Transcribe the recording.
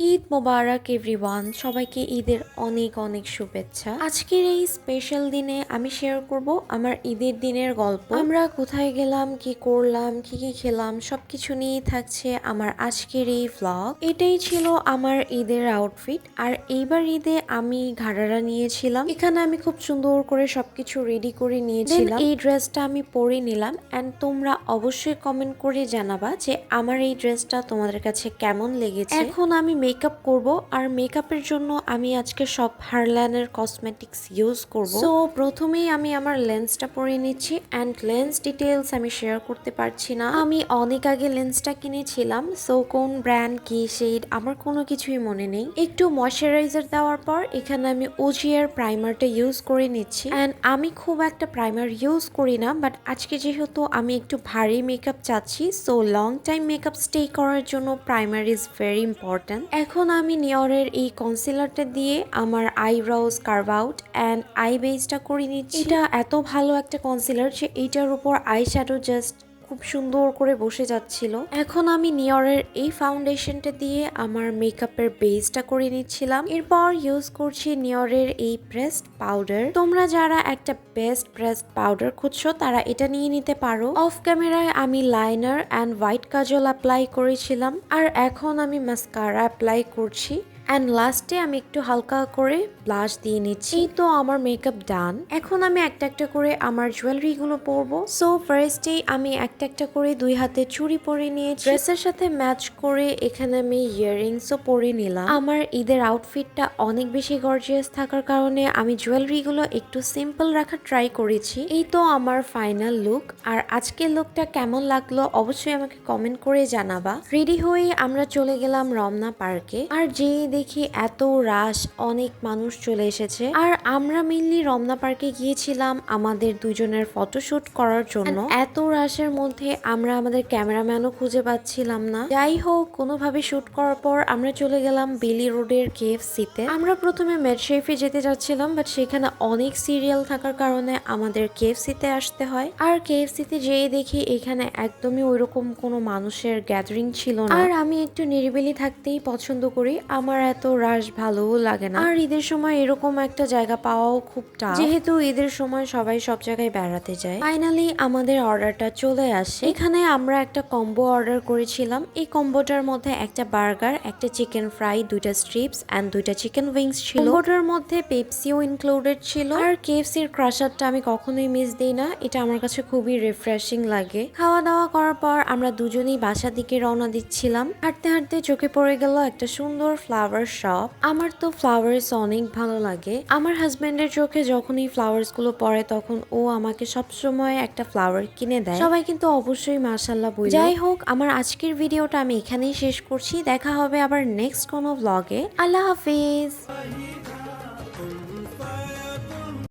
ঈদ মোবারক everyone, সবাইকে ঈদের অনেক অনেক শুভেচ্ছা। আজকের এই স্পেশাল দিনে আমি শেয়ার করব আমার ঈদের দিনের গল্প। আমরা কোথায় গেলাম, কি করলাম, কি কি খেলাম, সবকিছু নিয়েই থাকছে আমার আজকের এই ভ্লগ। এটাই ছিল আমার ঈদের আউটফিট। আর এইবার ঈদে আমি ঘাড়ারা নিয়েছিলাম। এখানে আমি খুব সুন্দর করে সবকিছু রেডি করে নিয়েছিলাম। এই ড্রেসটা আমি পরে নিলাম অ্যান্ড তোমরা অবশ্যই কমেন্ট করে জানাবা যে আমার এই ড্রেসটা তোমাদের কাছে কেমন লেগেছে। এখন আমি মেকআপ করব, আর মেকআপের জন্য আমি আজকে সব হারল্যানের কসমেটিক্স ইউজ করব। সো প্রথমেই আমি আমার লেন্সটা পরে নিচ্ছি অ্যান্ড লেন্স ডিটেলস আমি শেয়ার করতে পারছি না। আমি অনেক আগে লেন্সটা কিনেছিলাম, সো কোন ব্র্যান্ড কি শেড আমার কোনো কিছুই মনে নেই। একটু ময়শ্চারাইজার দেওয়ার পর এখানে আমি ওজিয়ার প্রাইমারটা ইউজ করে নিচ্ছি। অ্যান্ড আমি খুব একটা প্রাইমার ইউজ করি না, বাট আজকে যেহেতু আমি একটু ভারী মেকআপ চাচ্ছি, so long time makeup stay করার জন্য প্রাইমার ইজ ভেরি ইম্পর্ট্যান্ট। এখন আমি নিয়রের এই কনসিলারটা দিয়ে আমার eyebrows curve out and I বেসটা করে নিচ্ছি। এটা এত ভালো একটা কনসিলার যে এইটার উপর আই শ্যাডো জাস্ট খুব সুন্দর করে বসে যাচ্ছিল। এখন আমি নিয়রের এই ফাউন্ডেশনটা দিয়ে আমার মেকআপের বেসটা করে নিচ্ছিলাম। এরপর ইউজ করছি নিয়রের এই প্রেসড পাউডার। তোমরা যারা একটা বেস্ট প্রেসড পাউডার খুঁজছো তারা এটা নিয়ে নিতে পারো। অফ ক্যামেরায় আমি liner and white Kajal apply করেছিলাম, আর এখন আমি মাস্কারা অ্যাপ্লাই করছি অ্যান্ড লাস্টে আমি একটু হালকা করে ব্লাশ দিয়ে নিচ্ছি। এই তো আমার মেকআপ ডান। এখন আমি একটা একটা করে আমার জুয়েলারি গুলো পরবো। সো ফার্স্টেই আমি একটা একটা করে দুই হাতে চুড়ি পরে নিয়েছি। ড্রেসের সাথে ম্যাচ করে এখানে আমি ইয়াররিংসও পরে নিলাম। আমার ঈদের আউটফিটটা অনেক বেশি গর্জিয়াস থাকার কারণে আমি জুয়েলারি গুলো একটু সিম্পল রাখার ট্রাই করেছি। এই তো আমার ফাইনাল লুক। আর আজকের লুকটা কেমন লাগলো অবশ্যই আমাকে কমেন্ট করে জানাবা। রেডি হয়ে আমরা চলে গেলাম রমনা পার্কে। আর যে দেখি এত রাশ, অনেক মানুষ চলে এসেছে। আর আমরা মেইনলি রমনা পার্কে গিয়েছিলাম আমাদের দুজনের ফটোশুট করার জন্য। এত রাশের মধ্যে আমরা আমাদের ক্যামেরাম্যানও খুঁজে পাচ্ছিলাম না। যাই হোক, কোনোভাবে শুট করার পর আমরা চলে গেলাম বেলি রোডের কেএফসিতে। আমরা প্রথমে মেডশেফে যেতে যাচ্ছিলাম, বাট সেখানে অনেক সিরিয়াল থাকার কারণে আমাদের কেএফসিতে আসতে হয়। আর কেএফসিতে যেয়ে দেখি এখানে একদমই ওইরকম কোনো মানুষের গ্যাদারিং ছিল না। আর আমি একটু নিরিবিলি থাকতেই পছন্দ করি, আমার এত রাশ ভালোও লাগে না। আর ঈদের সময় এরকম একটা জায়গা পাওয়াও খুব টাফ, যেহেতু ঈদের সময় সবাই সব জায়গায় বেড়াতে যায়। ফাইনালি আমাদের অর্ডারটা চলে আসে। এখানে আমরা একটা কম্বো অর্ডার করেছিলাম। এই কম্বোটার মধ্যে একটা বার্গার, একটা চিকেন ফ্রাই, দুইটা স্ট্রিপস অ্যান্ড দুইটা চিকেন উইংস ছিল। কম্বোটার মধ্যে পেপসিও ইনক্লুডেড ছিল। আর কেএফসির ক্রাশারটা আমি কখনোই মিস দিই না, এটা আমার কাছে খুবই রিফ্রেশিং লাগে। খাওয়া দাওয়া করার পর আমরা দুজনেই বাসার দিকে রওনা দিচ্ছিলাম। হাঁটতে হাঁটতে চোখে পড়ে গেল একটা সুন্দর ফ্লাওয়ার শপ। আমার তো ফ্লাওয়ার্স অনেক ভালো লাগে। আমার হাজবেন্ডের চোখে যখনই ফ্লাওয়ার্স গুলো পড়ে তখন ও আমাকে সবসময় একটা ফ্লাওয়ার কিনে দেয়। সবাই কিন্তু অবশ্যই মাশাআল্লাহ বলে। যাই হোক, আমার আজকের ভিডিওটা আমি এখানেই শেষ করছি। দেখা হবে আবার নেক্সট কোনো ব্লগে। আল্লাহ হাফিজ।